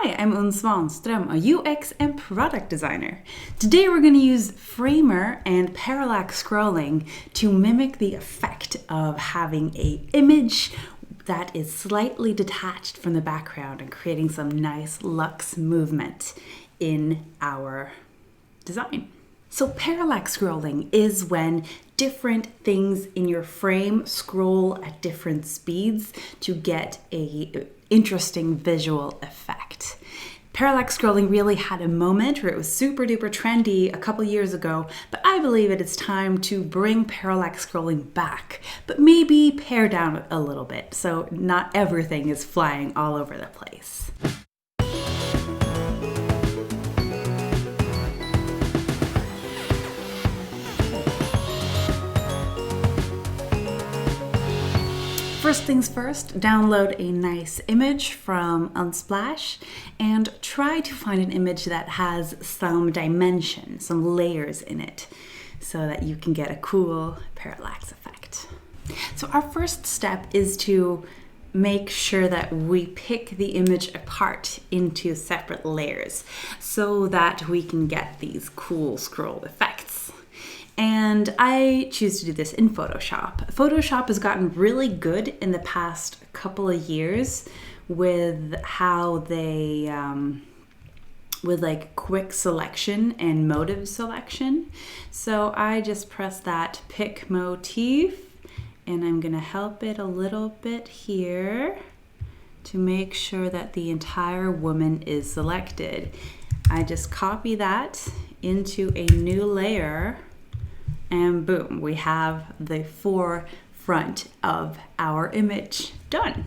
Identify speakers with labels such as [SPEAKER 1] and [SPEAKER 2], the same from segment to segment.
[SPEAKER 1] Hi, I'm Unn Swanström, a UX and product designer. Today we're going to use Framer and parallax scrolling to mimic the effect of having an image that is slightly detached from the background and creating some nice luxe movement in our design. So parallax scrolling is when different things in your frame scroll at different speeds to get an interesting visual effect. Parallax scrolling really had a moment where it was super duper trendy a couple years ago, but I believe it is time to bring parallax scrolling back, but maybe pare down a little bit so not everything is flying all over the place. First things first, download a nice image from Unsplash and try to find an image that has some dimension, some layers in it, so that you can get a cool parallax effect. So our first step is to make sure that we pick the image apart into separate layers so that we can get these cool scroll effects. And I choose to do this in Photoshop. Photoshop has gotten really good in the past couple of years with how they, with like quick selection and motive selection. So I just press that pick motif and I'm gonna help it a little bit here to make sure that the entire woman is selected. I just copy that into a new layer. And boom, we have the forefront of our image done.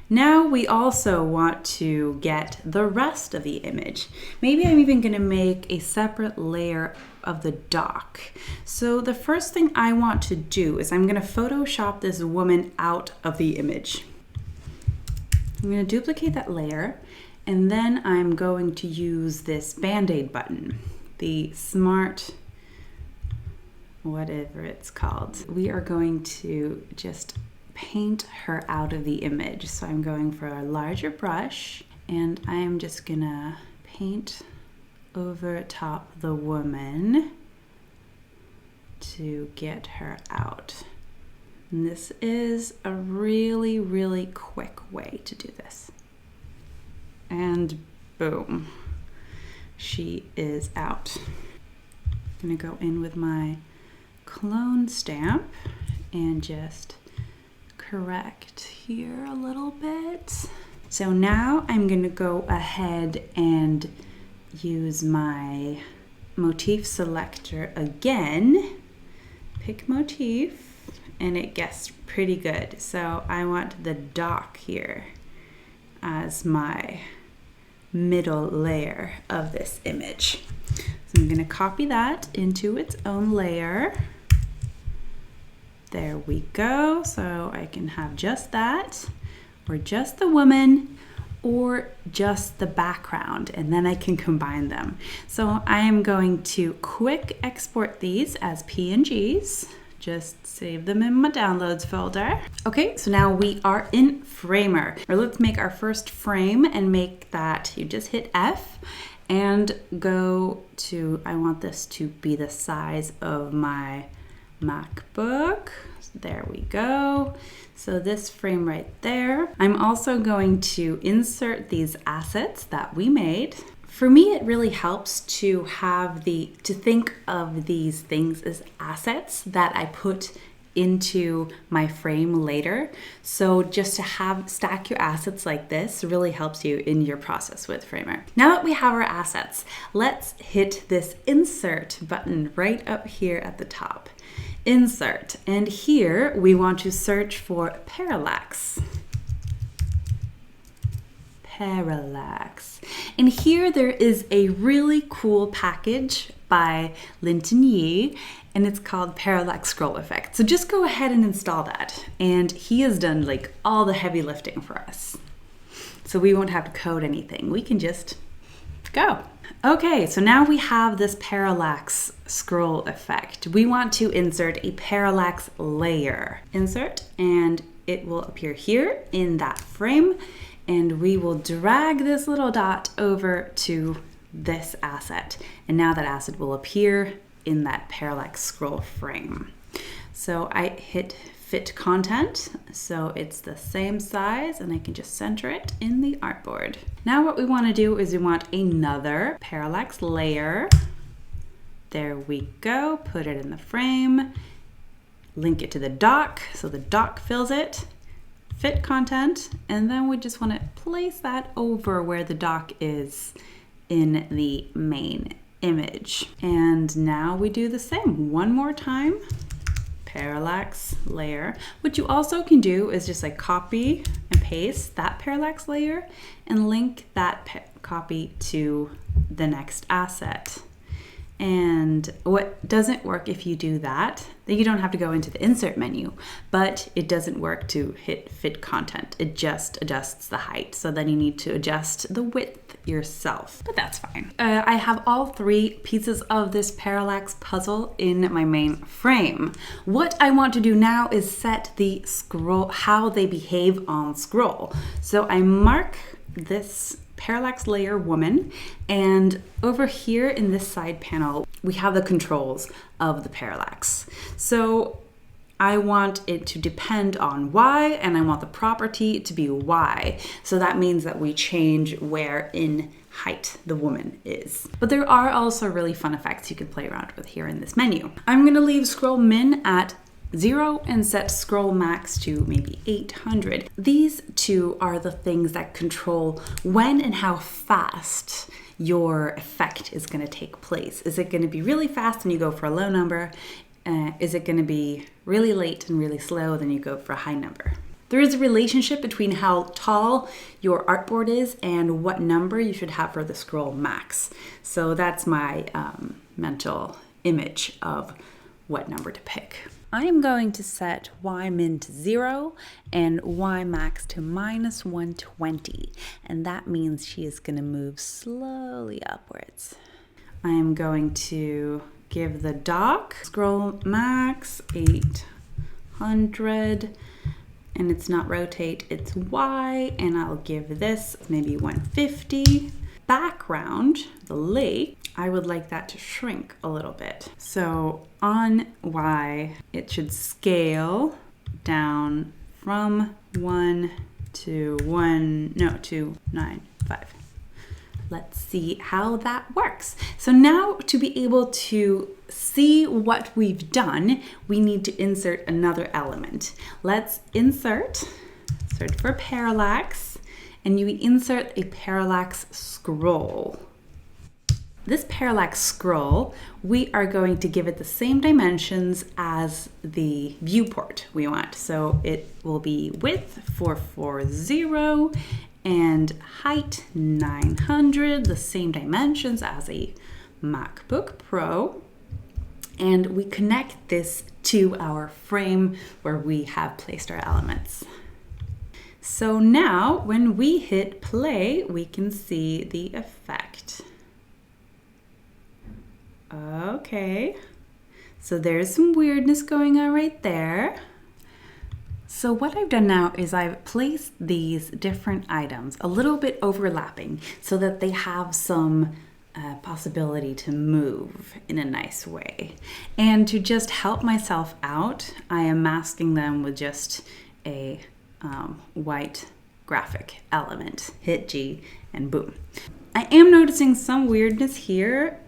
[SPEAKER 1] Now we also want to get the rest of the image. Maybe I'm even gonna make a separate layer of the dock. So the first thing I want to do is I'm gonna Photoshop this woman out of the image. I'm gonna duplicate that layer, and then I'm going to use this Band-Aid button, the smart whatever it's called. We are going to just paint her out of the image. So I'm going for a larger brush and I'm just gonna paint over top the woman to get her out. And this is a really, really quick way to do this. And boom, she is out. I'm gonna go in with my clone stamp and just correct here a little bit. So now I'm going to go ahead and use my motif selector again, pick motif, and it gets pretty good. So I want the dock here as my middle layer of this image. So I'm going to copy that into its own layer. There we go. So I can have just that, or just the woman, or just the background, and then I can combine them. So I am going to quick export these as PNGs. Just save them in my downloads folder. Okay, so now we are in Framer. Or let's make our first frame and make that, you just hit F and go to, I want this to be the size of my MacBook. There we go. So this frame right there. I'm also going to insert these assets that we made. For me, it really helps to have to think of these things as assets that I put into my frame later. So just to stack your assets like this really helps you in your process with Framer. Now that we have our assets, let's hit this insert button right up here at the top. Insert, and here we want to search for parallax. Parallax. And here there is a really cool package by Linton Yi, and it's called Parallax Scroll Effect. So just go ahead and install that. And he has done like all the heavy lifting for us. So we won't have to code anything. We can just go. Okay, so now we have this parallax scroll effect. We want to insert a parallax layer. Insert, and it will appear here in that frame. and we will drag this little dot over to this asset. And now that asset will appear in that Parallax Scroll frame. So I hit fit content, so it's the same size, and I can just center it in the artboard. Now what we want to do is we want another parallax layer. There we go, put it in the frame, link it to the dock, so the dock fills it, fit content, and then we just want to place that over where the dock is in the main image. And now we do the same one more time. Parallax layer. What you also can do is just like copy and paste that parallax layer and link that copy to the next asset. And what doesn't work if you do that, then you don't have to go into the insert menu, but it doesn't work to hit fit content. It just adjusts the height. So then you need to adjust the width yourself, but that's fine. I have all 3 pieces of this parallax puzzle in my main frame. What I want to do now is set the scroll, how they behave on scroll. So I mark this parallax layer woman, and over here in this side panel we have the controls of the parallax. So I want it to depend on Y, and I want the property to be Y. So that means that we change where in height the woman is. But there are also really fun effects you can play around with here in this menu. I'm going to leave scroll min at 0 and set scroll max to maybe 800. These 2 are the things that control when and how fast your effect is going to take place. Is it going to be really fast and you go for a low number? Is it going to be really late and really slow, then you go for a high number? There is a relationship between how tall your artboard is and what number you should have for the scroll max. So that's my mental image of what number to pick. I am going to set Y min to 0 and Y max to -120. And that means she is going to move slowly upwards. I am going to give the dock scroll max 800, and it's not rotate, it's Y, and I'll give this maybe 150. Background, the lake, I would like that to shrink a little bit. So on Y, it should scale down from 1 to 295. Let's see how that works. So now to be able to see what we've done, we need to insert another element. Let's search for parallax, and you insert a parallax scroll. This parallax scroll, we are going to give it the same dimensions as the viewport we want. So it will be width 440 and height 900, the same dimensions as a MacBook Pro. And we connect this to our frame where we have placed our elements. So now when we hit play, we can see the effect. Okay, so there's some weirdness going on right there. So what I've done now is I've placed these different items a little bit overlapping so that they have some possibility to move in a nice way. And to just help myself out, I am masking them with just a white graphic element. Hit G and boom. I am noticing some weirdness here.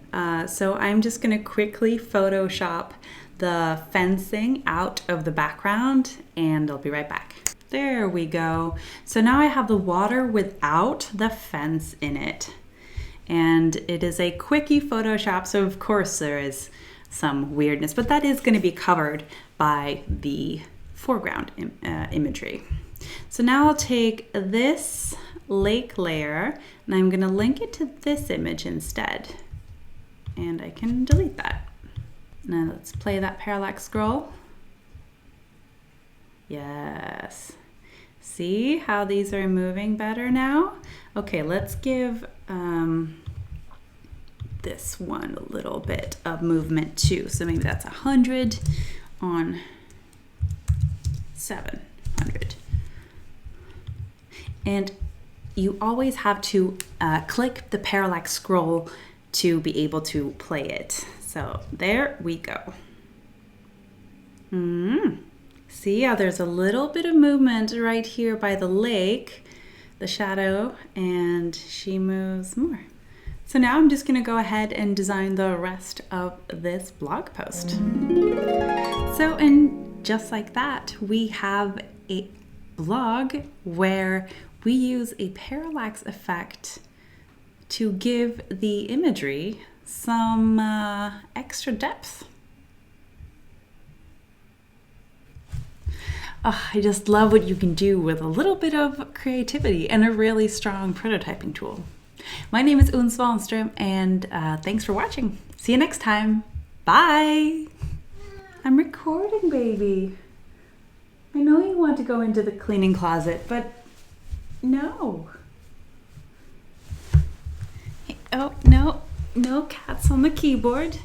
[SPEAKER 1] So I'm just going to quickly Photoshop the fencing out of the background, and I'll be right back. There we go. So now I have the water without the fence in it. And it is a quickie Photoshop, so of course there is some weirdness, but that is going to be covered by the foreground imagery. So now I'll take this lake layer and I'm going to link it to this image instead. And I can delete that. Now let's play that parallax scroll. Yes. See how these are moving better now? Okay, let's give this one a little bit of movement too. So maybe that's 100 on 700. And you always have to click the Parallax Scroll to be able to play it. So there we go. See how there's a little bit of movement right here by the lake, the shadow, and she moves more. So now I'm just going to go ahead and design the rest of this blog post. So, and just like that, we have a blog where we use a parallax effect to give the imagery some extra depth. Oh, I just love what you can do with a little bit of creativity and a really strong prototyping tool. My name is Unn Swanström, and thanks for watching. See you next time. Bye. I'm recording, baby. I know you want to go into the cleaning closet, but no. Hey, oh, no cats on the keyboard.